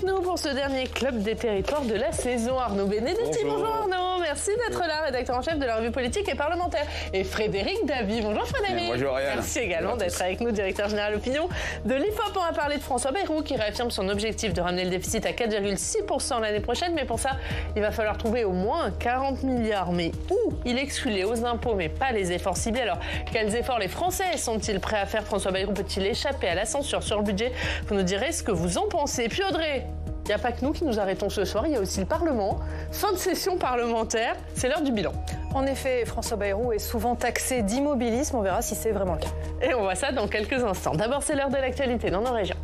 nous pour ce dernier club des territoires de la saison. Arnaud Benedetti, bonjour Arnaud, merci d'être là, rédacteur en chef de la revue politique et parlementaire. Et Frédéric Davy, bonjour Frédéric. Bonjour Ariane. Merci également d'être avec nous, directeur général opinion de l'IFOP. On va parler de François Bayrou qui réaffirme son objectif de ramener le déficit à 4,6% l'année prochaine. Mais pour ça, il va falloir trouver au moins 40 milliards. Mais où? Il exclut les hausses d'impôts, mais pas les efforts ciblés. Alors, quels efforts les Français sont-ils prêts à faire? François Bayrou peut-il échapper à la censure sur le budget? Vous nous direz ce que vous en pensez. Puis Audrey, il n'y a pas que nous qui nous arrêtons ce soir, il y a aussi le Parlement. Fin de session parlementaire, c'est l'heure du bilan. En effet, François Bayrou est souvent taxé d'immobilisme, on verra si c'est vraiment le cas. Et on voit ça dans quelques instants. D'abord, c'est l'heure de l'actualité dans nos régions.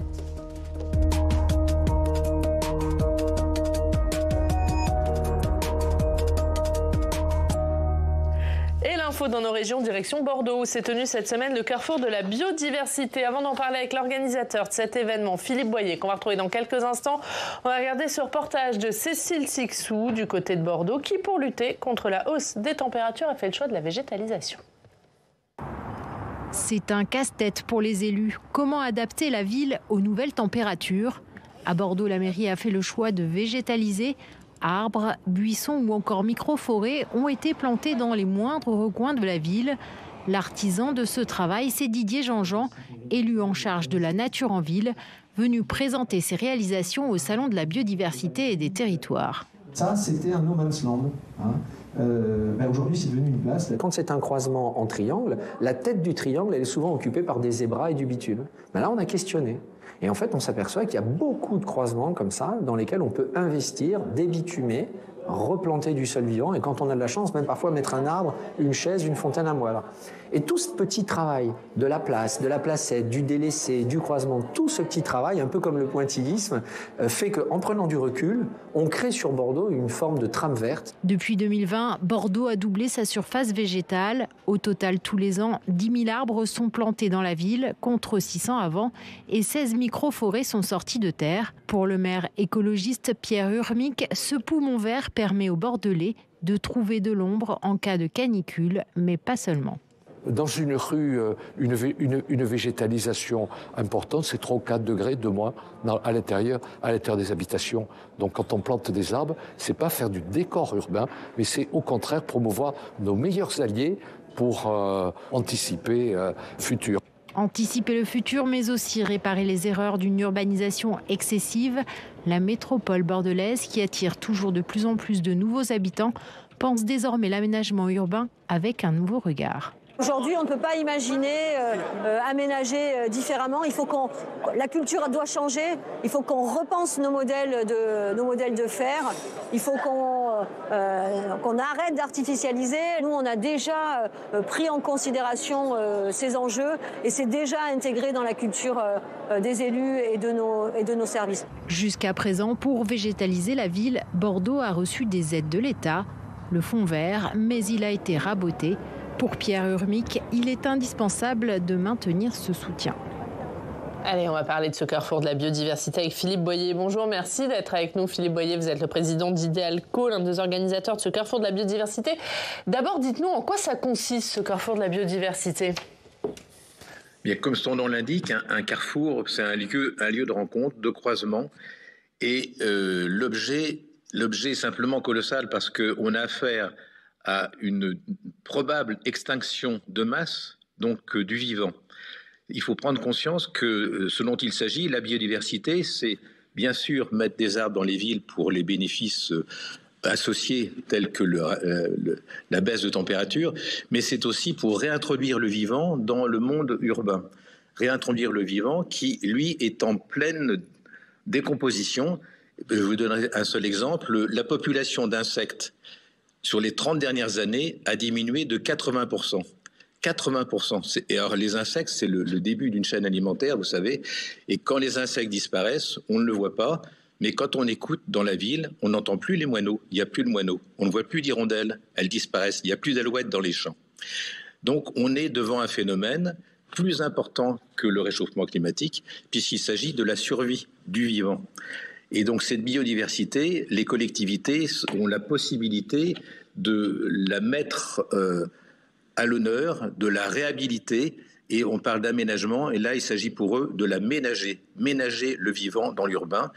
Dans nos régions, direction Bordeaux, où s'est tenu cette semaine le carrefour de la biodiversité. Avant d'en parler avec l'organisateur de cet événement, Philippe Boyer, qu'on va retrouver dans quelques instants, on va regarder ce reportage de Cécile Sixou du côté de Bordeaux, qui, pour lutter contre la hausse des températures, a fait le choix de la végétalisation. C'est un casse-tête pour les élus. Comment adapter la ville aux nouvelles températures? À Bordeaux, la mairie a fait le choix de végétaliser. Arbres, buissons ou encore micro-forêts ont été plantés dans les moindres recoins de la ville. L'artisan de ce travail, c'est Didier Jean-Jean, élu en charge de la nature en ville, venu présenter ses réalisations au Salon de la biodiversité et des territoires. Ça, c'était un no man's land. Aujourd'hui, c'est devenu une place. Quand c'est un croisement en triangle, la tête du triangle, elle est souvent occupée par des zébras et du bitume. Mais là, on a questionné. Et en fait, on s'aperçoit qu'il y a beaucoup de croisements comme ça, dans lesquels on peut investir, débitumer, replanter du sol vivant, et quand on a de la chance, même parfois mettre un arbre, une chaise, une fontaine à moelle. Et tout ce petit travail de la place, de la placette, du délaissé, du croisement, tout ce petit travail, un peu comme le pointillisme, fait qu'en prenant du recul, on crée sur Bordeaux une forme de trame verte. Depuis 2020, Bordeaux a doublé sa surface végétale. Au total, tous les ans, 10 000 arbres sont plantés dans la ville, contre 600 avant, et 16 micro-forêts sont sorties de terre. Pour le maire écologiste Pierre Urmic, ce poumon vert permet aux Bordelais de trouver de l'ombre en cas de canicule, mais pas seulement. Dans une rue, une végétalisation importante, c'est 3 ou 4 degrés de moins à l'intérieur des habitations. Donc quand on plante des arbres, c'est pas faire du décor urbain, mais c'est au contraire promouvoir nos meilleurs alliés pour anticiper le futur. Anticiper le futur, mais aussi réparer les erreurs d'une urbanisation excessive. La métropole bordelaise, qui attire toujours de plus en plus de nouveaux habitants, pense désormais l'aménagement urbain avec un nouveau regard. Aujourd'hui, on ne peut pas imaginer aménager différemment. La culture doit changer. Il faut qu'on repense nos modèles de fer. Il faut qu'on arrête d'artificialiser. Nous, on a déjà pris en considération ces enjeux et c'est déjà intégré dans la culture des élus et de nos services. Jusqu'à présent, pour végétaliser la ville, Bordeaux a reçu des aides de l'État, le fonds vert, mais il a été raboté. Pour Pierre Urmic, il est indispensable de maintenir ce soutien. Allez, on va parler de ce carrefour de la biodiversité avec Philippe Boyer. Bonjour, merci d'être avec nous. Philippe Boyer, vous êtes le président d'Idealco, l'un des organisateurs de ce carrefour de la biodiversité. D'abord, dites-nous en quoi ça consiste, ce carrefour de la biodiversité? Bien, comme son nom l'indique, un carrefour, c'est un lieu de rencontre, de croisement. Et l'objet est simplement colossal parce qu'on a affaire à une probable extinction de masse, donc du vivant. Il faut prendre conscience que ce dont il s'agit, la biodiversité, c'est bien sûr mettre des arbres dans les villes pour les bénéfices associés tels que la baisse de température, mais c'est aussi pour réintroduire le vivant dans le monde urbain. Réintroduire le vivant qui, lui, est en pleine décomposition. Je vous donnerai un seul exemple. La population d'insectes sur les 30 dernières années, a diminué de 80%. 80%. Et alors, les insectes, c'est le début d'une chaîne alimentaire, vous savez. Et quand les insectes disparaissent, on ne le voit pas. Mais quand on écoute dans la ville, on n'entend plus les moineaux. Il n'y a plus de moineaux. On ne voit plus d'hirondelles. Elles disparaissent. Il n'y a plus d'alouettes dans les champs. Donc, on est devant un phénomène plus important que le réchauffement climatique, puisqu'il s'agit de la survie du vivant. Et donc cette biodiversité, les collectivités ont la possibilité de la mettre à l'honneur, de la réhabiliter, et on parle d'aménagement, et là il s'agit pour eux de la ménager le vivant dans l'urbain.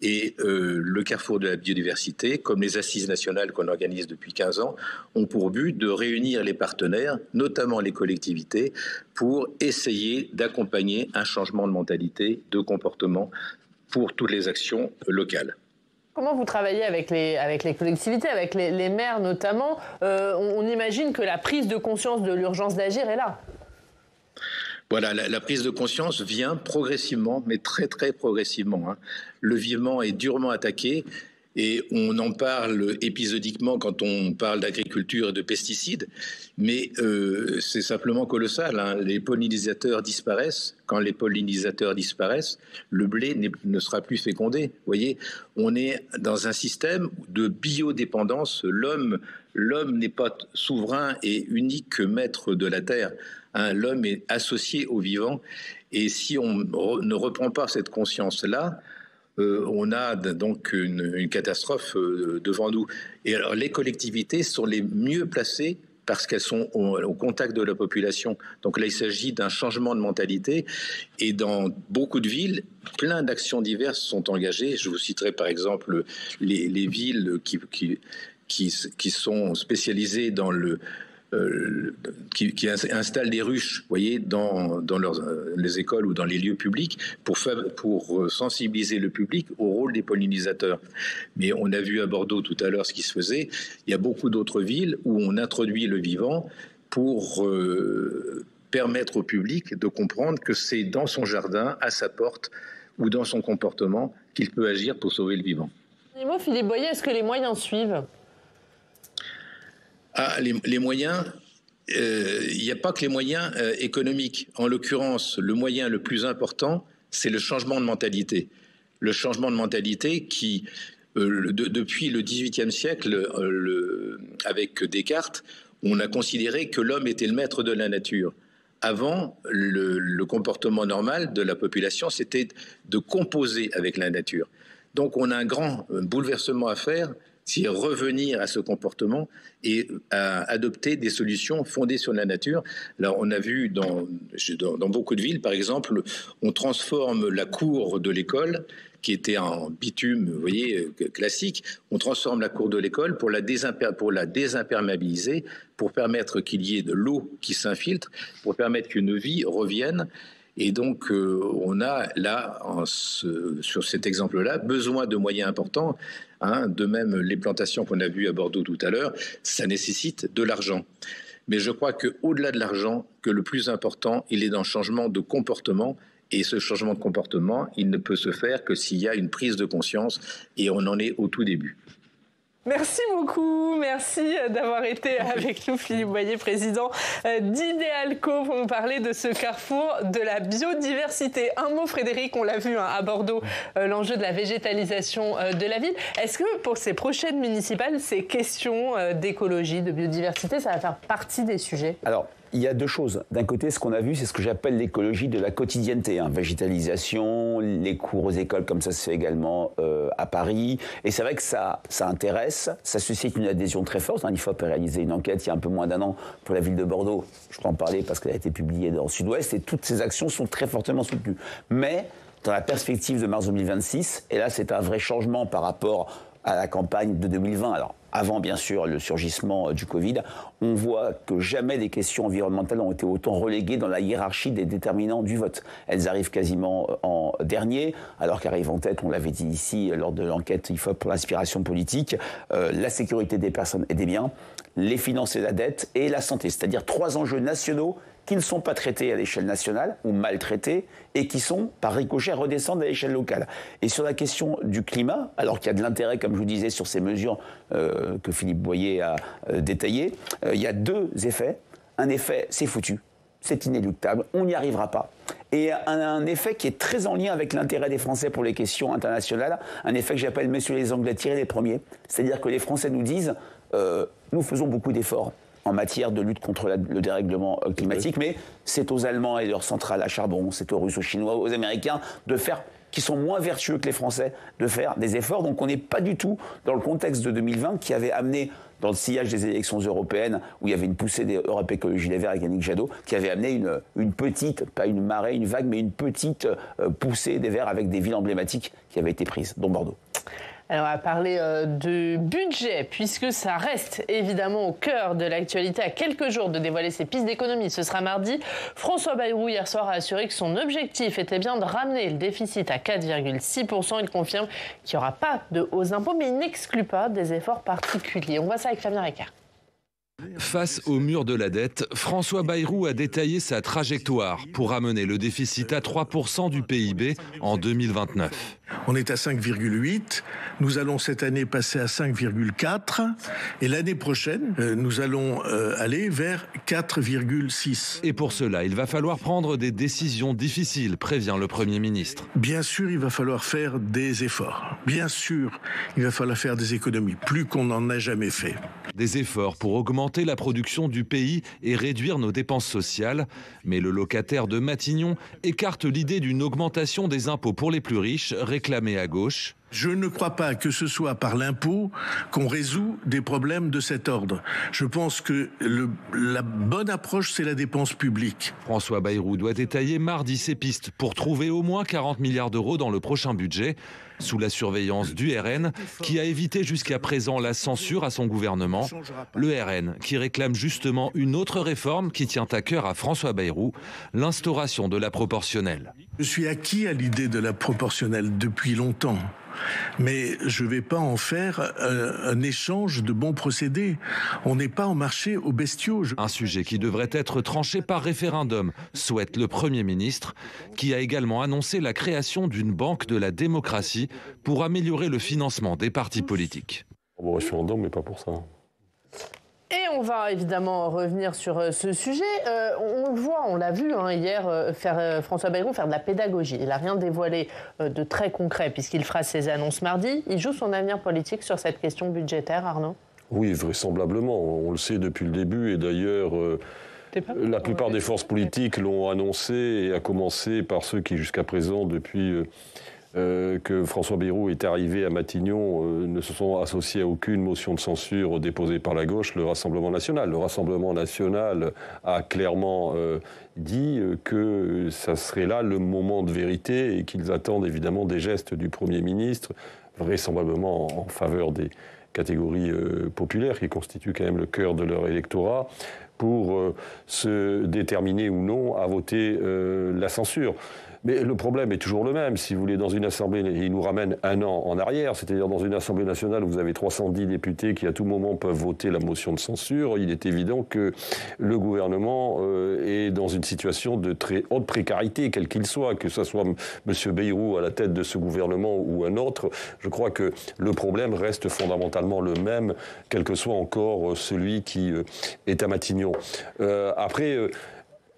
Et le carrefour de la biodiversité, comme les assises nationales qu'on organise depuis 15 ans, ont pour but de réunir les partenaires, notamment les collectivités, pour essayer d'accompagner un changement de mentalité, de comportement pour toutes les actions locales. Comment vous travaillez avec les collectivités, avec les maires notamment? On imagine que la prise de conscience de l'urgence d'agir est là. Voilà, la prise de conscience vient progressivement, mais très très progressivement. Le vivant est durement attaqué et on en parle épisodiquement quand on parle d'agriculture et de pesticides, mais c'est simplement colossal. Les pollinisateurs disparaissent. Quand les pollinisateurs disparaissent, le blé ne sera plus fécondé. Vous voyez, on est dans un système de biodépendance. L'homme n'est pas souverain et unique maître de la terre. L'homme est associé au vivant, et si on ne reprend pas cette conscience-là, on a donc une catastrophe devant nous. Et alors, les collectivités sont les mieux placées parce qu'elles sont au contact de la population. Donc là, il s'agit d'un changement de mentalité. Et dans beaucoup de villes, plein d'actions diverses sont engagées. Je vous citerai par exemple les villes qui sont spécialisées dans qui installent des ruches, vous voyez, dans les écoles ou dans les lieux publics pour sensibiliser le public au rôle des pollinisateurs. Mais on a vu à Bordeaux tout à l'heure ce qui se faisait. Il y a beaucoup d'autres villes où on introduit le vivant pour permettre au public de comprendre que c'est dans son jardin, à sa porte ou dans son comportement qu'il peut agir pour sauver le vivant. Philippe Boyer, est-ce que les moyens suivent ? Les moyens, il n'y a pas que les moyens économiques. En l'occurrence, le moyen le plus important, c'est le changement de mentalité. Le changement de mentalité qui, depuis le XVIIIe siècle, avec Descartes, on a considéré que l'homme était le maître de la nature. Avant, le comportement normal de la population, c'était de composer avec la nature. Donc on a un grand bouleversement à faire, c'est revenir à ce comportement et à adopter des solutions fondées sur la nature. Alors, on a vu dans beaucoup de villes, par exemple, on transforme la cour de l'école, qui était en bitume, vous voyez, classique, on transforme la cour de l'école pour la désimperméabiliser, pour permettre qu'il y ait de l'eau qui s'infiltre, pour permettre qu'une vie revienne. Et donc, on a là, sur cet exemple-là, besoin de moyens importants. De même, les plantations qu'on a vues à Bordeaux tout à l'heure, ça nécessite de l'argent. Mais je crois qu'au-delà de l'argent, que le plus important, il est dans le changement de comportement. Et ce changement de comportement, il ne peut se faire que s'il y a une prise de conscience. Et on en est au tout début. Merci beaucoup, merci d'avoir été avec nous, Philippe Boyer, président d'Idéalco, pour nous parler de ce carrefour de la biodiversité. Un mot, Frédéric, on l'a vu à Bordeaux, l'enjeu de la végétalisation de la ville. Est-ce que pour ces prochaines municipales, ces questions d'écologie, de biodiversité, ça va faire partie des sujets ? Alors, il y a deux choses. D'un côté, ce qu'on a vu, c'est ce que j'appelle l'écologie de la quotidienneté. Végétalisation, les cours aux écoles, comme ça se fait également à Paris. Et c'est vrai que ça intéresse, ça suscite une adhésion très forte. L'IFOP a réalisé une enquête il y a un peu moins d'un an pour la ville de Bordeaux. Je peux en parler parce qu'elle a été publiée dans Sud-Ouest. Et toutes ces actions sont très fortement soutenues. Mais dans la perspective de mars 2026, et là c'est un vrai changement par rapport à la campagne de 2020. Alors, avant, bien sûr, le surgissement du Covid, on voit que jamais les questions environnementales ont été autant reléguées dans la hiérarchie des déterminants du vote. Elles arrivent quasiment en dernier, alors qu'arrive en tête, on l'avait dit ici, lors de l'enquête IFOP pour l'inspiration politique, la sécurité des personnes et des biens, les finances et la dette, et la santé. C'est-à-dire 3 enjeux nationaux qui ne sont pas traités à l'échelle nationale ou mal traités et qui sont, par ricochet, redescendent à l'échelle locale. Et sur la question du climat, alors qu'il y a de l'intérêt, comme je vous disais, sur ces mesures que Philippe Boyer a détaillées, il y a 2 effets. Un effet, c'est foutu, c'est inéluctable, on n'y arrivera pas. Et un effet qui est très en lien avec l'intérêt des Français pour les questions internationales, un effet que j'appelle « Messieurs les Anglais, tirez les premiers ». C'est-à-dire que les Français nous disent « Nous faisons beaucoup d'efforts ». En matière de lutte contre le dérèglement climatique, mais c'est aux Allemands et leurs centrales à charbon, c'est aux Russes, aux Chinois, aux Américains de faire qui sont moins vertueux que les Français de faire des efforts. Donc on n'est pas du tout dans le contexte de 2020 qui avait amené, dans le sillage des élections européennes, où il y avait une poussée des Europe Écologie Les Verts avec Yannick Jadot, qui avait amené une petite, pas une marée, une vague, mais une petite poussée des Verts avec des villes emblématiques qui avaient été prises, dont Bordeaux. Alors, on va parler de budget, puisque ça reste évidemment au cœur de l'actualité. À quelques jours de dévoiler ses pistes d'économie, ce sera mardi. François Bayrou, hier soir, a assuré que son objectif était bien de ramener le déficit à 4,6%. Il confirme qu'il n'y aura pas de hausse d'impôts, mais il n'exclut pas des efforts particuliers. On voit ça avec Fabien Ricard. Face au mur de la dette, François Bayrou a détaillé sa trajectoire pour ramener le déficit à 3% du PIB en 2029. On est à 5,8, nous allons cette année passer à 5,4 et l'année prochaine, nous allons aller vers 4,6. Et pour cela, il va falloir prendre des décisions difficiles, prévient le Premier ministre. Bien sûr, il va falloir faire des efforts. Bien sûr, il va falloir faire des économies, plus qu'on n'en a jamais fait. Des efforts pour augmenter la production du pays et réduire nos dépenses sociales. Mais le locataire de Matignon écarte l'idée d'une augmentation des impôts pour les plus riches, réclamée à gauche. Je ne crois pas que ce soit par l'impôt qu'on résout des problèmes de cet ordre. Je pense que la bonne approche, c'est la dépense publique. François Bayrou doit détailler mardi ses pistes pour trouver au moins 40 milliards d'euros dans le prochain budget, sous la surveillance du RN, qui a évité jusqu'à présent la censure à son gouvernement. Le RN qui réclame justement une autre réforme qui tient à cœur à François Bayrou, l'instauration de la proportionnelle. Je suis acquis à l'idée de la proportionnelle depuis longtemps. Mais je ne vais pas en faire un échange de bons procédés. On n'est pas en marché aux bestiaux. Un sujet qui devrait être tranché par référendum, souhaite le Premier ministre, qui a également annoncé la création d'une banque de la démocratie pour améliorer le financement des partis politiques. Bon, référendum, mais pas pour ça. Et on va évidemment revenir sur ce sujet. On le voit, on l'a vu hier, François Bayrou faire de la pédagogie. Il n'a rien dévoilé de très concret puisqu'il fera ses annonces mardi. Il joue son avenir politique sur cette question budgétaire, Arnaud ? Oui, vraisemblablement. On le sait depuis le début. Et d'ailleurs, la plupart des forces politiques l'ont annoncé, et à commencer par ceux qui, jusqu'à présent, depuis que François Bayrou est arrivé à Matignon, ne se sont associés à aucune motion de censure déposée par la gauche, le Rassemblement national. Le Rassemblement national a clairement dit que ça serait là le moment de vérité et qu'ils attendent évidemment des gestes du Premier ministre, vraisemblablement en faveur des catégories populaires qui constituent quand même le cœur de leur électorat, pour se déterminer ou non à voter la censure. Mais le problème est toujours le même. Si vous voulez, dans une assemblée, et il nous ramène un an en arrière, c'est-à-dire dans une assemblée nationale où vous avez 310 députés qui à tout moment peuvent voter la motion de censure, il est évident que le gouvernement est dans une situation de très haute précarité, quel qu'il soit, que ce soit M. Bayrou à la tête de ce gouvernement ou un autre. Je crois que le problème reste fondamentalement le même, quel que soit encore celui qui est à Matignon. Après...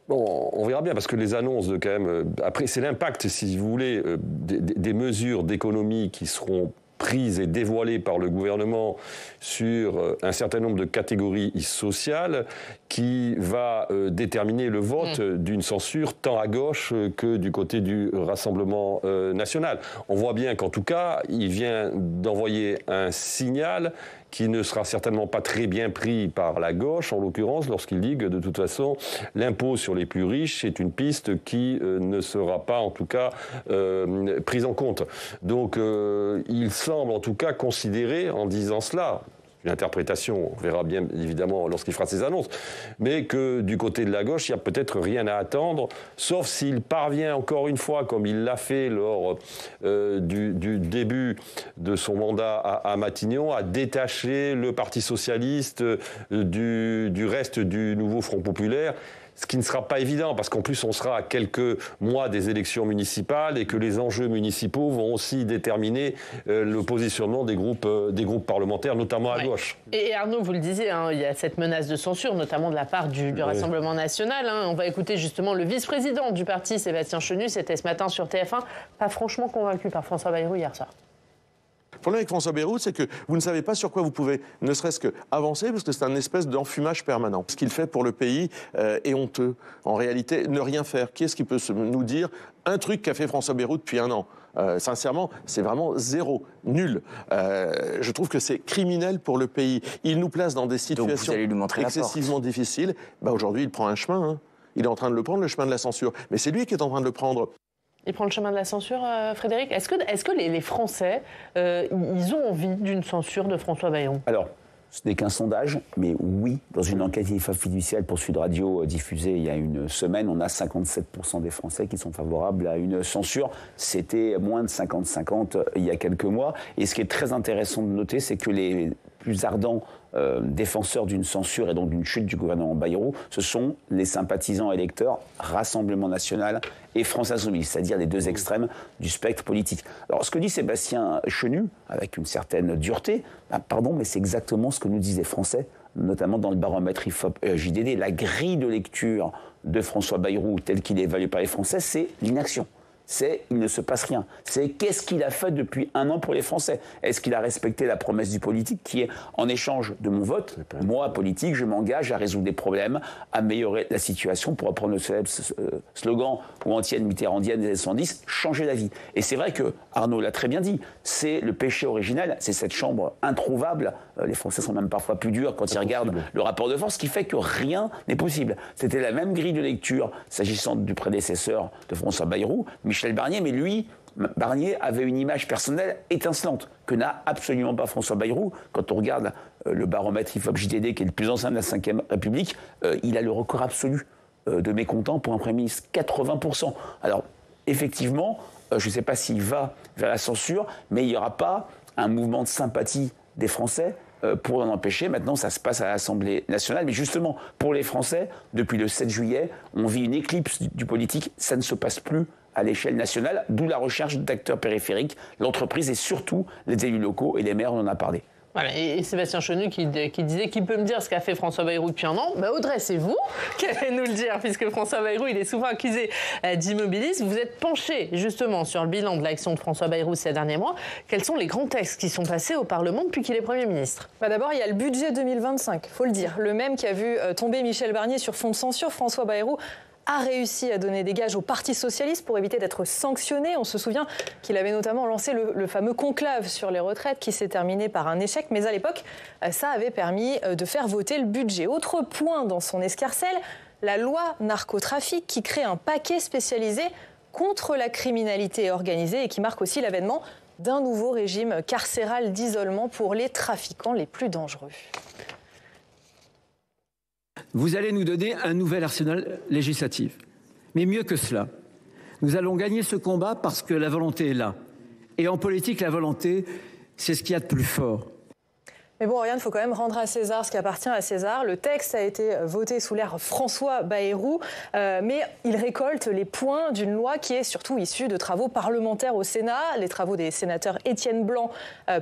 Bon, on verra bien, parce que les annonces de quand même... Après, c'est l'impact, si vous voulez, des mesures d'économie qui seront prises et dévoilées par le gouvernement sur un certain nombre de catégories sociales qui va déterminer le vote d'une censure tant à gauche que du côté du Rassemblement national. On voit bien qu'en tout cas, il vient d'envoyer un signal qui ne sera certainement pas très bien pris par la gauche, en l'occurrence, lorsqu'il dit que de toute façon, l'impôt sur les plus riches est une piste qui ne sera pas, en tout cas, prise en compte. Donc, il semble, en tout cas, considérer, en disant cela, une interprétation, on verra bien évidemment lorsqu'il fera ses annonces, mais que du côté de la gauche, il n'y a peut-être rien à attendre, sauf s'il parvient encore une fois, comme il l'a fait lors du début de son mandat à Matignon, à détacher le Parti socialiste du reste du nouveau Front populaire. Ce qui ne sera pas évident, parce qu'en plus on sera à quelques mois des élections municipales et que les enjeux municipaux vont aussi déterminer le positionnement des groupes parlementaires, notamment à gauche. Et Arnaud, vous le disiez, il y a cette menace de censure, notamment de la part du Rassemblement national. On va écouter justement le vice-président du parti, Sébastien Chenu, c'était ce matin sur TF1, pas franchement convaincu par François Bayrou hier soir. Le problème avec François Bayrou, c'est que vous ne savez pas sur quoi vous pouvez, ne serait-ce que avancer, parce que c'est un espèce d'enfumage permanent. Ce qu'il fait pour le pays est honteux. En réalité, ne rien faire. Qui est-ce qui peut nous dire un truc qu'a fait François Bayrou depuis un an ? Sincèrement, c'est vraiment zéro, nul. Je trouve que c'est criminel pour le pays. Il nous place dans des situations excessivement difficiles. Aujourd'hui, il prend un chemin. Hein. Il est en train de le prendre, le chemin de la censure. Mais c'est lui qui est en train de le prendre. Il prend le chemin de la censure, Frédéric. Est-ce que les Français, ils ont envie d'une censure de François Bayrou? Alors, ce n'est qu'un sondage, mais oui, dans une enquête IFOP fiduciaire pour Sud Radio diffusée il y a une semaine, on a 57% des Français qui sont favorables à une censure. C'était moins de 50-50 il y a quelques mois. Et ce qui est très intéressant de noter, c'est que les plus ardents défenseurs d'une censure et donc d'une chute du gouvernement Bayrou, ce sont les sympathisants électeurs Rassemblement National et France Insoumise, c'est-à-dire les deux extrêmes du spectre politique. Alors ce que dit Sébastien Chenu, avec une certaine dureté, pardon, mais c'est exactement ce que nous disent les Français, notamment dans le baromètre IFOP-JDD. La grille de lecture de François Bayrou, tel qu'il est évalué par les Français, c'est l'inaction. C'est il ne se passe rien. C'est qu'est-ce qu'il a fait depuis un an pour les Français? Est-ce qu'il a respecté la promesse du politique qui est en échange de mon vote, moi, politique, je m'engage à résoudre des problèmes, à améliorer la situation, pour reprendre le célèbre slogan ou antienne mitterrandienne des années 70, changer la vie. Et c'est vrai que Arnaud l'a très bien dit, c'est le péché original, c'est cette chambre introuvable. Les Français sont même parfois plus durs quand ils regardent le rapport de force, qui fait que rien n'est possible. C'était la même grille de lecture s'agissant du prédécesseur de François Bayrou, Michel Barnier, mais lui, Barnier avait une image personnelle étincelante que n'a absolument pas François Bayrou. Quand on regarde le baromètre IFOP-JDD, qui est le plus ancien de la Ve République, il a le record absolu de mécontents pour un Premier ministre, 80%. Alors, effectivement, je ne sais pas s'il va vers la censure, mais il n'y aura pas un mouvement de sympathie des Français pour en empêcher. Maintenant, ça se passe à l'Assemblée nationale. Mais justement, pour les Français, depuis le 7 juillet, on vit une éclipse du politique. Ça ne se passe plus à l'échelle nationale, d'où la recherche d'acteurs périphériques, l'entreprise et surtout les élus locaux et les maires, on en a parlé. Voilà, et Sébastien Chenu qui disait qu'il peut me dire ce qu'a fait François Bayrou depuis un an. Audrey, c'est vous qui allez nous le dire, puisque François Bayrou, il est souvent accusé d'immobilisme. Vous êtes penché justement sur le bilan de l'action de François Bayrou ces derniers mois. Quels sont les grands textes qui sont passés au Parlement depuis qu'il est Premier ministre? D'abord, il y a le budget 2025, il faut le dire. Le même qui a vu tomber Michel Barnier sur fond de censure. François Bayrou a réussi à donner des gages au Parti socialiste pour éviter d'être sanctionné. On se souvient qu'il avait notamment lancé le fameux conclave sur les retraites qui s'est terminé par un échec. Mais à l'époque, ça avait permis de faire voter le budget. Autre point dans son escarcelle, la loi narcotrafic qui crée un paquet spécialisé contre la criminalité organisée et qui marque aussi l'avènement d'un nouveau régime carcéral d'isolement pour les trafiquants les plus dangereux. Vous allez nous donner un nouvel arsenal législatif. Mais mieux que cela, nous allons gagner ce combat parce que la volonté est là. Et en politique, la volonté, c'est ce qu'il y a de plus fort. Mais bon, Oriane, il faut quand même rendre à César ce qui appartient à César. Le texte a été voté sous l'ère François Bayrou, mais il récolte les points d'une loi qui est surtout issue de travaux parlementaires au Sénat, les travaux des sénateurs Étienne Blanc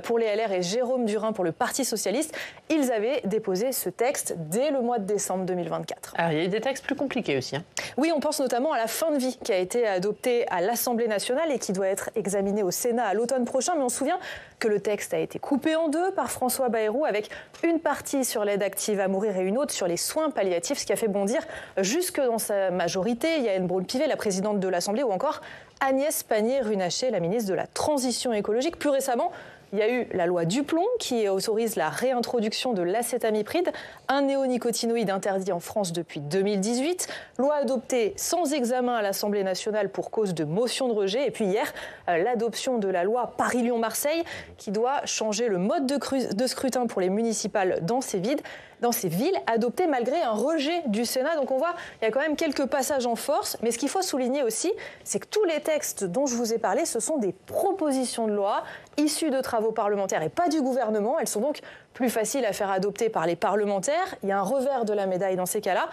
pour les LR et Jérôme Durain pour le Parti socialiste. Ils avaient déposé ce texte dès le mois de décembre 2024. Alors, il y a eu des textes plus compliqués aussi. Oui, on pense notamment à la fin de vie qui a été adoptée à l'Assemblée nationale et qui doit être examinée au Sénat à l'automne prochain. Mais on se souvient que le texte a été coupé en deux par François Bayrou, avec une partie sur l'aide active à mourir et une autre sur les soins palliatifs, ce qui a fait bondir jusque dans sa majorité Yael Braun-Pivet, la présidente de l'Assemblée, ou encore Agnès Pannier-Runacher, la ministre de la Transition écologique. Plus récemment, il y a eu la loi Duplon qui autorise la réintroduction de l'acétamipride, un néonicotinoïde interdit en France depuis 2018. Loi adoptée sans examen à l'Assemblée nationale pour cause de motion de rejet. Et puis hier, l'adoption de la loi Paris-Lyon-Marseille qui doit changer le mode de scrutin pour les municipales dans ces villes, adoptées malgré un rejet du Sénat. Donc on voit, il y a quand même quelques passages en force. Mais ce qu'il faut souligner aussi, c'est que tous les textes dont je vous ai parlé, ce sont des propositions de loi issues de travaux parlementaires et pas du gouvernement. Elles sont donc plus faciles à faire adopter par les parlementaires. Il y a un revers de la médaille dans ces cas-là.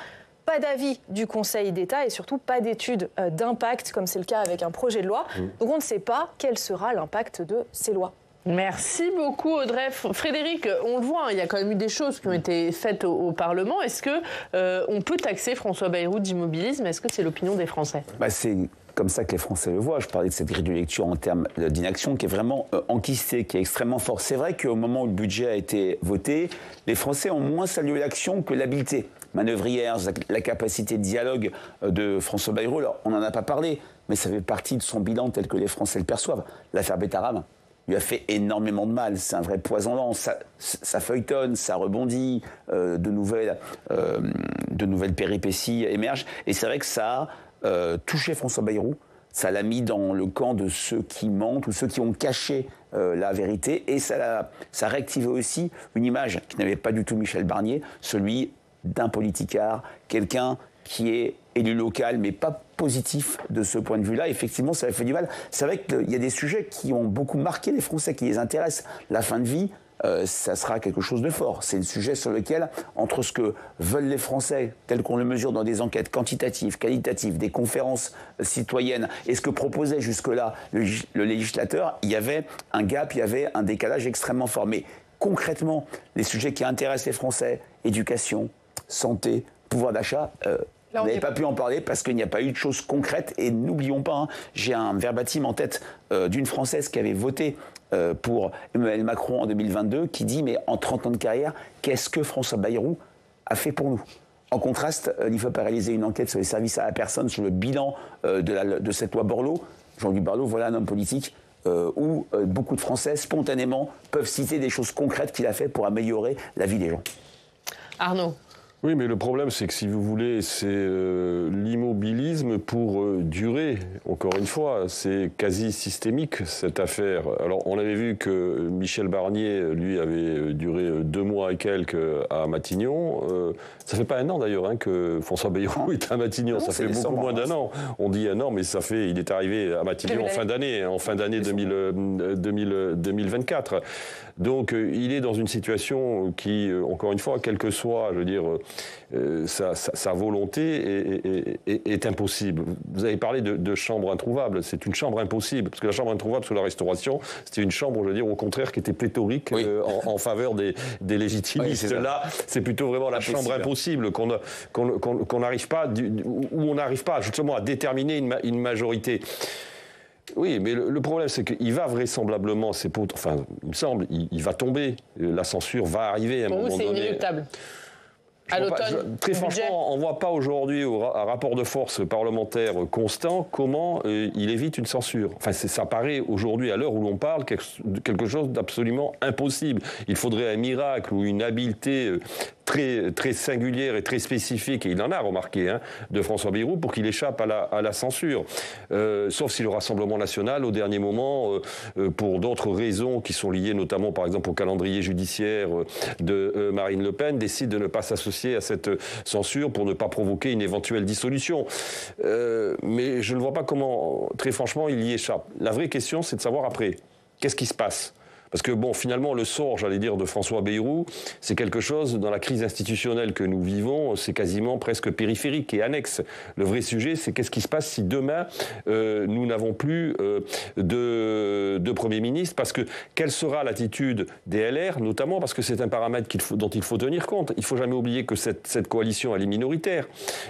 Pas d'avis du Conseil d'État et surtout pas d'études d'impact, comme c'est le cas avec un projet de loi. Donc on ne sait pas quel sera l'impact de ces lois. Merci beaucoup Audrey. Frédéric, on le voit, il y a quand même eu des choses qui ont été faites au Parlement. Est-ce qu'on peut taxer François Bayrou d'immobilisme? Est-ce que c'est l'opinion des Français? C'est comme ça que les Français le voient. Je parlais de cette grille de lecture en termes d'inaction qui est vraiment enquistée, qui est extrêmement forte. C'est vrai qu'au moment où le budget a été voté, les Français ont moins salué l'action que l'habileté manœuvrière, la capacité de dialogue de François Bayrou. Alors, on n'en a pas parlé, mais ça fait partie de son bilan tel que les Français le perçoivent. L'affaire Betterame lui a fait énormément de mal. C'est un vrai poison lent. Ça feuilletonne, ça rebondit, de nouvelles péripéties émergent. Et c'est vrai que ça a touché François Bayrou. Ça l'a mis dans le camp de ceux qui mentent ou ceux qui ont caché la vérité. Et ça a réactivé aussi une image qui n'avait pas du tout Michel Barnier, celui d'un politicard, quelqu'un qui est élu local, mais pas positif de ce point de vue-là. Effectivement, ça a fait du mal. C'est vrai qu'il y a des sujets qui ont beaucoup marqué les Français, qui les intéressent. La fin de vie, ça sera quelque chose de fort. C'est le sujet sur lequel, entre ce que veulent les Français, tel qu'on le mesure dans des enquêtes quantitatives, qualitatives, des conférences citoyennes, et ce que proposait jusque-là le législateur, il y avait un gap, il y avait un décalage extrêmement fort. Mais concrètement, les sujets qui intéressent les Français, éducation, santé, pouvoir d'achat, on n'avait pas pu en parler parce qu'il n'y a pas eu de choses concrètes. Et n'oublions pas, j'ai un verbatim en tête d'une Française qui avait voté pour Emmanuel Macron en 2022, qui dit « Mais en 30 ans de carrière, qu'est-ce que François Bayrou a fait pour nous ?» En contraste, l'IFOP a réalisé une enquête sur les services à la personne, sur le bilan de cette loi Borloo. Jean-Luc Borloo, voilà un homme politique où beaucoup de Français, spontanément, peuvent citer des choses concrètes qu'il a fait pour améliorer la vie des gens. Arnaud. Oui, mais le problème, c'est que si vous voulez, c'est l'immobilisme pour durer. Encore une fois, c'est quasi systémique, cette affaire. Alors, on avait vu que Michel Barnier, lui, avait duré 2 mois et quelques à Matignon. Ça fait pas 1 an, d'ailleurs, hein, que François Bayrou est à Matignon. Ça fait beaucoup moins d'1 an. On dit 1 an, mais ça fait... Il est arrivé à Matignon en fin d'année 2024. Donc, il est dans une situation qui, encore une fois, quelle que soit, je veux dire, sa volonté est impossible. Vous avez parlé de chambre introuvable. C'est une chambre impossible, parce que la chambre introuvable sous la Restauration, c'était une chambre, je veux dire, au contraire, qui était pléthorique en faveur des légitimistes. Oui, là, c'est plutôt vraiment la chambre impossible qu'on n'arrive pas, où on n'arrive pas justement à déterminer une majorité. Oui, mais le problème, c'est qu'il va vraisemblablement, enfin, il me semble, il va tomber. La censure va arriver à un moment donné. Pour vous, c'est inéluctable. Très franchement, on ne voit pas aujourd'hui, un rapport de force parlementaire constant, comment il évite une censure. Enfin, ça paraît aujourd'hui, à l'heure où l'on parle, quelque chose d'absolument impossible. Il faudrait un miracle ou une habileté très, très singulière et très spécifique, et il en a remarqué, hein, de François Bayrou, pour qu'il échappe à la censure. Sauf si le Rassemblement national, au dernier moment, pour d'autres raisons qui sont liées notamment, par exemple, au calendrier judiciaire de Marine Le Pen, décide de ne pas s'associer à cette censure pour ne pas provoquer une éventuelle dissolution. Mais je ne vois pas comment, très franchement, il y échappe. La vraie question, c'est de savoir après, qu'est-ce qui se passe ? Parce que, bon, finalement, le sort, j'allais dire, de François Bayrou, c'est quelque chose, dans la crise institutionnelle que nous vivons, c'est quasiment presque périphérique et annexe. Le vrai sujet, c'est qu'est-ce qui se passe si demain, nous n'avons plus de Premier ministre, parce que quelle sera l'attitude des LR, notamment parce que c'est un paramètre dont il faut tenir compte. Il ne faut jamais oublier que cette coalition, elle est minoritaire.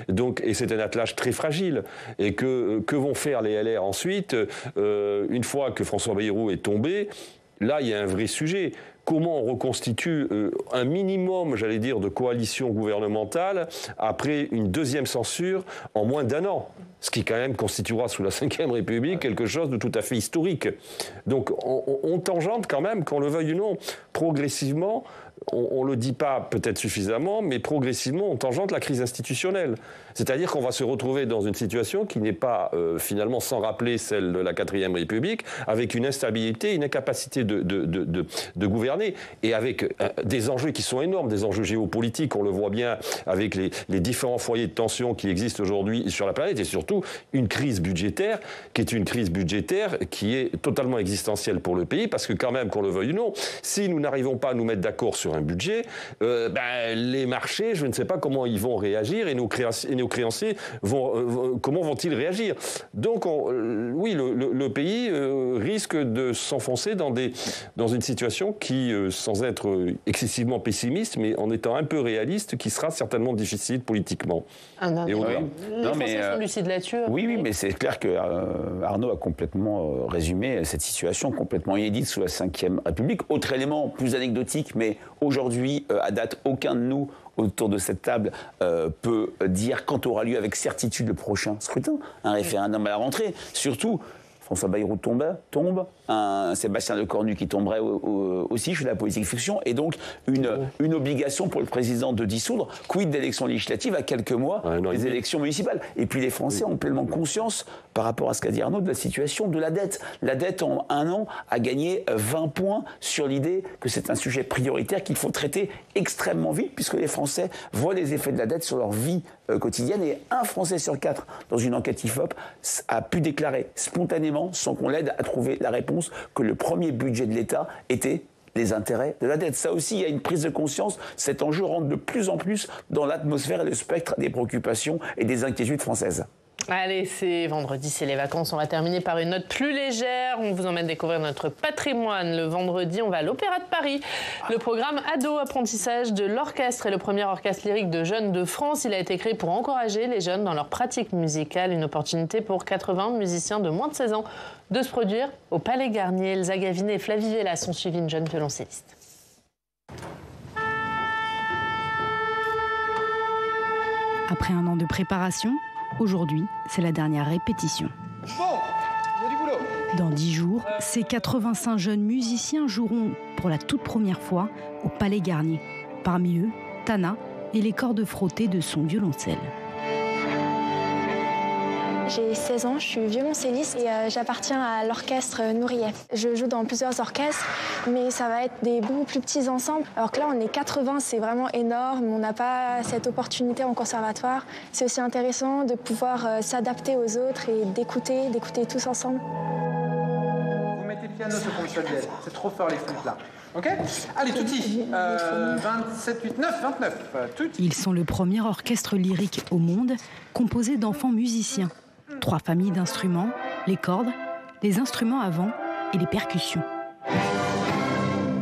Donc, et c'est un attelage très fragile. Et que vont faire les LR ensuite, une fois que François Bayrou est tombé? Là, il y a un vrai sujet. Comment on reconstitue un minimum, j'allais dire, de coalition gouvernementale après une deuxième censure en moins d'1 an? Ce qui, quand même, constituera sous la Ve République quelque chose de tout à fait historique. Donc, on tangente quand même, qu'on le veuille ou non, progressivement. On ne le dit pas peut-être suffisamment, mais progressivement, on tangente la crise institutionnelle. C'est-à-dire qu'on va se retrouver dans une situation qui n'est pas finalement sans rappeler celle de la 4e République, avec une instabilité, une incapacité de gouverner, et avec des enjeux qui sont énormes, des enjeux géopolitiques, on le voit bien avec les différents foyers de tension qui existent aujourd'hui sur la planète, et surtout une crise budgétaire, qui est totalement existentielle pour le pays, parce que quand même, qu'on le veuille ou non, si nous n'arrivons pas à nous mettre d'accord sur un budget, les marchés, je ne sais pas comment ils vont réagir, et nos créanciers comment vont-ils réagir? Donc, oui, le pays risque de s'enfoncer dans une situation qui, sans être excessivement pessimiste, mais en étant un peu réaliste, qui sera certainement difficile politiquement. Les Français sont lucides là-dessus. Oui, mais c'est clair que Arnaud a complètement résumé cette situation complètement inédite sous la Ve République. Autre élément plus anecdotique, mais aujourd'hui, à date, aucun de nous, autour de cette table peut dire quand aura lieu avec certitude le prochain scrutin, un référendum à la rentrée. Surtout, François Bayrou tombe, un Sébastien Lecornu qui tomberait aussi chez la politique fiction, et donc une obligation pour le président de dissoudre. Quid d'élections législatives à quelques mois des élections municipales. Et puis les Français ont pleinement conscience, par rapport à ce qu'a dit Arnaud, de la situation de la dette. La dette, en un an, a gagné 20 points sur l'idée que c'est un sujet prioritaire qu'il faut traiter extrêmement vite, puisque les Français voient les effets de la dette sur leur vie quotidienne. Et un Français sur 4, dans une enquête IFOP, a pu déclarer spontanément, sans qu'on l'aide à trouver la réponse, que le premier budget de l'État était les intérêts de la dette. Ça aussi, il y a une prise de conscience. Cet enjeu rentre de plus en plus dans l'atmosphère et le spectre des préoccupations et des inquiétudes françaises. Allez, c'est vendredi, c'est les vacances. On va terminer par une note plus légère. On vous emmène découvrir notre patrimoine. Le vendredi, on va à l'Opéra de Paris. Le programme Ado Apprentissage de l'Orchestre est le premier orchestre lyrique de jeunes de France. Il a été créé pour encourager les jeunes dans leur pratique musicale. Une opportunité pour 80 musiciens de moins de 16 ans de se produire au Palais Garnier. Elsa Gavinet et Flavie Vellas ont suivi une jeune violoncelliste. Après un an de préparation, aujourd'hui, c'est la dernière répétition. Bon, il y a du boulot. Dans 10 jours, ces 85 jeunes musiciens joueront pour la toute première fois au Palais Garnier. Parmi eux, Tana et les cordes frottées de son violoncelle. J'ai 16 ans, je suis violoncelliste et j'appartiens à l'orchestre Nourrief. Je joue dans plusieurs orchestres, mais ça va être des beaucoup plus petits ensembles. Alors que là, on est 80, c'est vraiment énorme. On n'a pas cette opportunité en conservatoire. C'est aussi intéressant de pouvoir s'adapter aux autres et d'écouter tous ensemble. Vous mettez piano sur console, c'est trop fort les flûtes là. Ok ? Allez, tutti. 27, 8, 9, 29. Ils sont le premier orchestre lyrique au monde composé d'enfants musiciens. 3 familles d'instruments, les cordes, les instruments à vent et les percussions.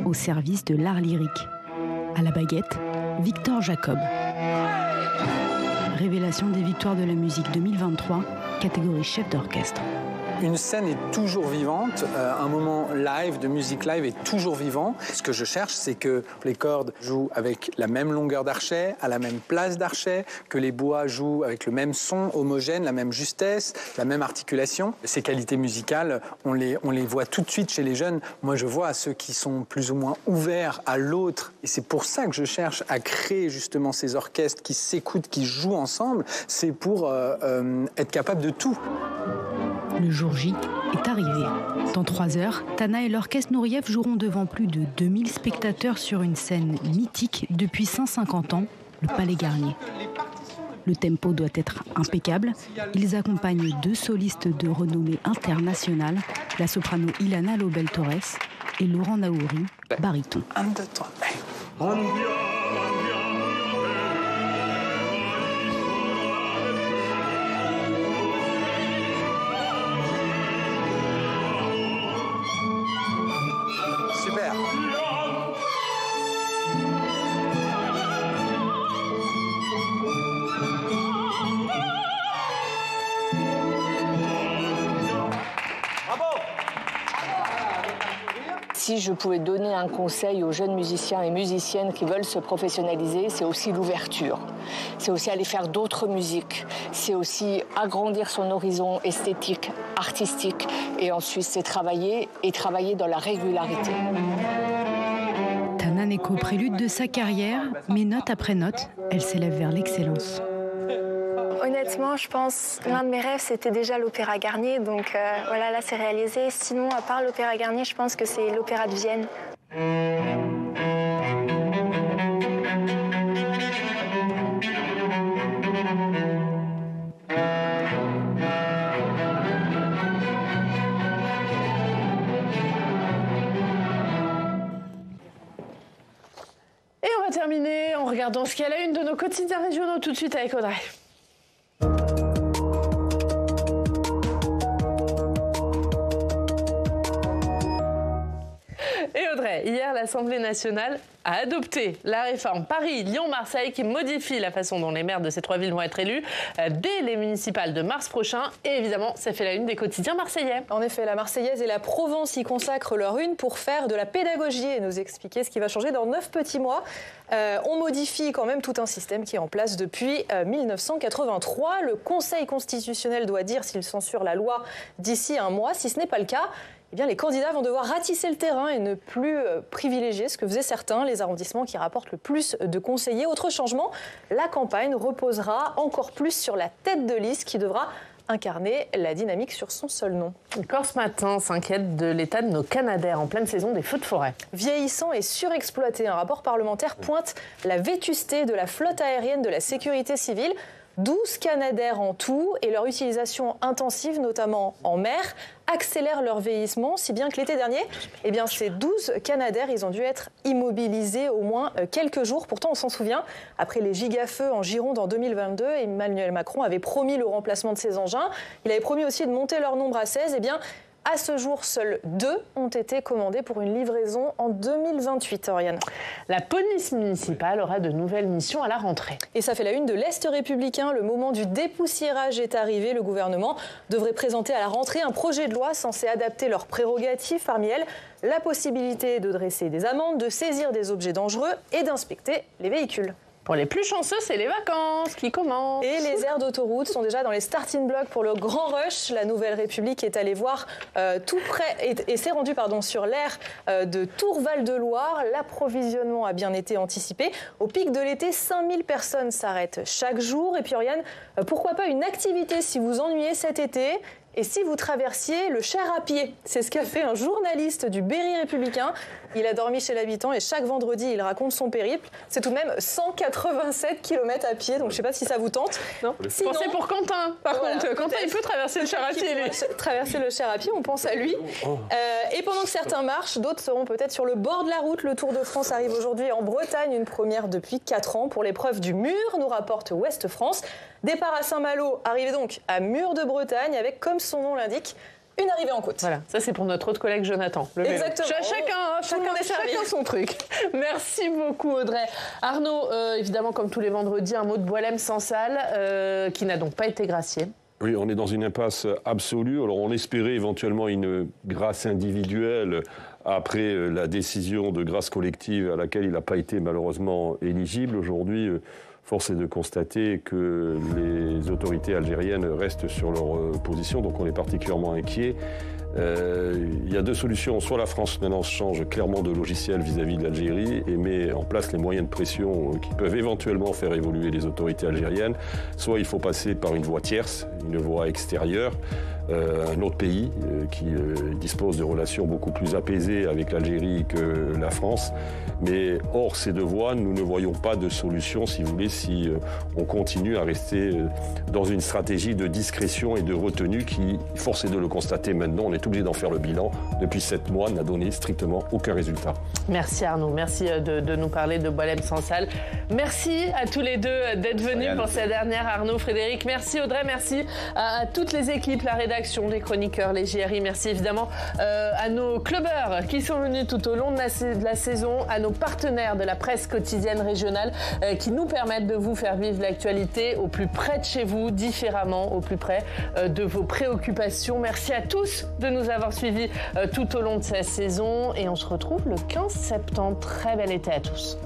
Au service de l'art lyrique. À la baguette, Victor Jacob. Révélation des victoires de la musique 2023, catégorie chef d'orchestre. Une scène est toujours vivante, un moment live, de musique live est toujours vivant. Ce que je cherche, c'est que les cordes jouent avec la même longueur d'archet, à la même place d'archet, que les bois jouent avec le même son homogène, la même justesse, la même articulation. Ces qualités musicales, on les voit tout de suite chez les jeunes. Moi, je vois ceux qui sont plus ou moins ouverts à l'autre. Et c'est pour ça que je cherche à créer justement ces orchestres qui s'écoutent, qui jouent ensemble. C'est pour être capable de tout. Le jour J est arrivé. Dans 3 heures, Tana et l'orchestre Nourrief joueront devant plus de 2000 spectateurs sur une scène mythique depuis 150 ans, le Palais Garnier. Le tempo doit être impeccable. Ils accompagnent 2 solistes de renommée internationale, la soprano Ilana Lobel-Torres et Laurent Naouri, baryton. 1, 2, 3, Super. Si je pouvais donner un conseil aux jeunes musiciens et musiciennes qui veulent se professionnaliser, c'est aussi l'ouverture. C'est aussi aller faire d'autres musiques. C'est aussi agrandir son horizon esthétique, artistique. Et ensuite, c'est travailler dans la régularité. Tana n'est qu'au prélude de sa carrière, mais note après note, elle s'élève vers l'excellence. Honnêtement, je pense l'un de mes rêves, c'était déjà l'Opéra Garnier. Donc voilà, là, c'est réalisé. Sinon, à part l'Opéra Garnier, je pense que c'est l'Opéra de Vienne. Et on va terminer en regardant ce qu'il y a à la une de nos quotidiens régionaux tout de suite avec Audrey. Et Audrey, hier, l'Assemblée nationale a adopté la réforme Paris-Lyon-Marseille qui modifie la façon dont les maires de ces 3 villes vont être élus dès les municipales de mars prochain. Et évidemment, ça fait la une des quotidiens marseillais. En effet, la Marseillaise et la Provence y consacrent leur une pour faire de la pédagogie et nous expliquer ce qui va changer dans 9 petits mois. On modifie quand même tout un système qui est en place depuis 1983. Le Conseil constitutionnel doit dire s'il censure la loi d'ici un mois. Si ce n'est pas le cas, eh bien, les candidats vont devoir ratisser le terrain et ne plus privilégier ce que faisaient certains, les arrondissements qui rapportent le plus de conseillers. Autre changement, la campagne reposera encore plus sur la tête de liste qui devra incarner la dynamique sur son seul nom. Corse Matin s'inquiète de l'état de nos canadaires en pleine saison des feux de forêt. Vieillissant et surexploité, un rapport parlementaire pointe la vétusté de la flotte aérienne de la sécurité civile. 12 canadaires en tout et leur utilisation intensive, notamment en mer, accélère leur vieillissement, si bien que l'été dernier, eh bien, ces 12 canadaires, ils ont dû être immobilisés au moins quelques jours. Pourtant, on s'en souvient, après les gigafeux en Gironde en 2022, Emmanuel Macron avait promis le remplacement de ces engins. Il avait promis aussi de monter leur nombre à 16. Eh bien, à ce jour, seuls 2 ont été commandés pour une livraison en 2028, Oriane. La police municipale aura de nouvelles missions à la rentrée. Et ça fait la une de l'Est républicain. Le moment du dépoussiérage est arrivé. Le gouvernement devrait présenter à la rentrée un projet de loi censé adapter leurs prérogatives. Parmi elles, la possibilité de dresser des amendes, de saisir des objets dangereux et d'inspecter les véhicules. Pour les plus chanceux, c'est les vacances qui commencent. Et les aires d'autoroute sont déjà dans les starting blocks pour le Grand Rush. La Nouvelle République est allée voir tout près et s'est rendue sur l'aire de Tour-Val-de-Loire. L'approvisionnement a bien été anticipé. Au pic de l'été, 5000 personnes s'arrêtent chaque jour. Et puis Oriane, pourquoi pas une activité si vous ennuyez cet été ? Et si vous traversiez le Cher à pied? C'est ce qu'a fait un journaliste du Berry républicain. Il a dormi chez l'habitant et chaque vendredi, il raconte son périple. C'est tout de même 187 km à pied, donc je ne sais pas si ça vous tente. Non. Sinon, pensez pour Quentin, par contre. Quentin, il peut traverser le Cher à pied. Traverser le Cher à pied, on pense à lui. Et pendant que certains marchent, d'autres seront peut-être sur le bord de la route. Le Tour de France arrive aujourd'hui en Bretagne, une première depuis 4 ans pour l'épreuve du Mur, nous rapporte Ouest France. Départ à Saint-Malo, arrivé donc à Mur de Bretagne avec, comme son nom l'indique, une arrivée en côte. Voilà, ça c'est pour notre autre collègue Jonathan. Le Exactement. Chacun son truc. Merci beaucoup Audrey. Arnaud, évidemment comme tous les vendredis, un mot de Boualem Sansal qui n'a donc pas été gracié. Oui, on est dans une impasse absolue. Alors on espérait éventuellement une grâce individuelle après la décision de grâce collective à laquelle il n'a pas été malheureusement éligible. Aujourd'hui, force est de constater que les autorités algériennes restent sur leur position, donc on est particulièrement inquiet. Il y a 2 solutions. Soit la France maintenant change clairement de logiciel vis-à-vis de l'Algérie et met en place les moyens de pression qui peuvent éventuellement faire évoluer les autorités algériennes. Soit il faut passer par une voie tierce, une voie extérieure, un autre pays qui dispose de relations beaucoup plus apaisées avec l'Algérie que la France. Mais hors ces 2 voies, nous ne voyons pas de solution, si vous voulez, si on continue à rester dans une stratégie de discrétion et de retenue qui, force est de le constater maintenant, on est obligé d'en faire le bilan, depuis 7 mois, n'a donné strictement aucun résultat. Merci Arnaud, merci de nous parler de Boualem Sansal. Merci à tous les deux d'être venus pour cette dernière. Arnaud, Frédéric, merci Audrey, merci à toutes les équipes, la rédaction, les chroniqueurs, les JRI, merci évidemment à nos clubbers qui sont venus tout au long de la saison, à nos partenaires de la presse quotidienne régionale qui nous permettent de vous faire vivre l'actualité au plus près de chez vous, différemment, au plus près de vos préoccupations. Merci à tous de nous avoir suivis tout au long de cette saison et on se retrouve le 15 septembre. Très bel été à tous.